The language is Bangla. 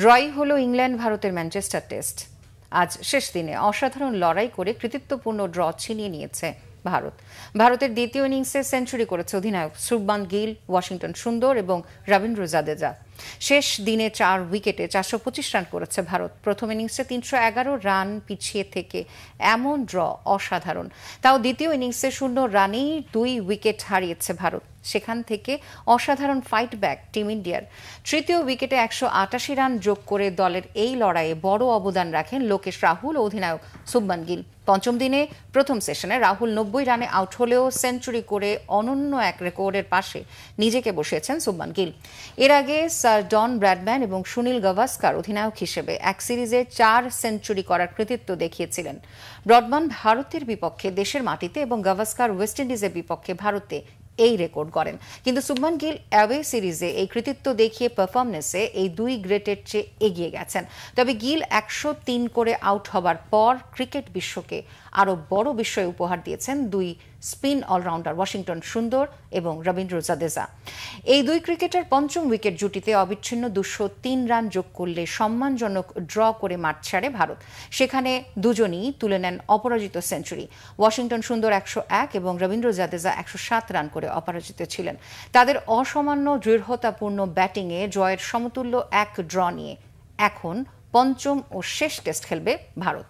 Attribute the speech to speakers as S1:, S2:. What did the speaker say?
S1: ড্রই হলো ইংল্যান্ড ভারতের ম্যানচেস্টার টেস্ট। আজ শেষ দিনে অসাধারণ লড়াই করে কৃতিত্বপূর্ণ ড্র ছিনিয়ে নিয়েছে ভারতের দ্বিতীয় ইনিংসে সেঞ্চুরি করেছে অধিনায়ক শুভমান গিল, ওয়াশিংটন সুন্দর এবং রবীন্দ্র জাদেজা। শেষ দিনে 4 উইকেটে 425 রান করেছে ভারত। প্রথম ইনিংসে 311 রান পিছিয়ে থেকে এমন ড্র অসাধারণ। তাও দ্বিতীয় ইনিংসে 0 রানেই 2 উইকেট হারিয়েছে ভারত। সেখান থেকে অসাধারণ ফাইট ব্যাক টিম ইন্ডিয়ার। তৃতীয় উইকেটে 188 রান যোগ করে দলের এই লড়াইয়ে বড় অবদান রাখেন লোকেশ রাহুল ও অধিনায়ক শুভমান গিল। পঞ্চম দিনে প্রথম সেশনে রাহুল 90 রানে আউট হলেও সেঞ্চুরি করে অনন্য এক রেকর্ডের পাশে নিজেকে বসিয়েছেন শুভমান গিল। এর আগে স্যার ডন ব্র্যাডম্যান এবং সুনীল গাভাস্কার অধিনায়ক হিসেবে এক সিরিজে 4 সেঞ্চুরি করার কৃতিত্ব দেখিয়েছিলেন। ব্রডম্যান ভারতের বিপক্ষে দেশের মাটিতে এবং গাভাস্কার ওয়েস্ট ইন্ডিজের বিপক্ষে ভারতে এই রেকর্ড করেন। কিন্তু শুভমান গিল অ্যাওয়ে সিরিজে এই কৃতিত্ব দেখিয়ে পারফরমেন্সে এই 2 গ্রেটের চেয়ে এগিয়ে গেছেন। তবে গিল 103 করে আউট হবার পর ক্রিকেট বিশ্বকে আরও বড় বিস্ময় উপহার দিয়েছেন 2 স্পিন অলরাউন্ডার ওয়াশিংটন সুন্দর এবং রবীন্দ্র জাদেজা। এই 2 ক্রিকেটার পঞ্চম উইকেট জুটিতে অবিচ্ছিন্ন 203 রান যোগ করলে সম্মানজনক ড্র করে মাঠ ছাড়ে ভারত। সেখানে দুজনই তুলে নেন অপরাজিত সেঞ্চুরি। ওয়াশিংটন সুন্দর 101 এবং রবীন্দ্র জাদেজা 107 রান করে অপরাজিত ছিলেন। তাদের অসামান্য দৃঢ়তাপূর্ণ ব্যাটিংয়ে জয়ের সমতুল্য এক ড্র নিয়ে এখন পঞ্চম ও শেষ টেস্ট খেলবে ভারত।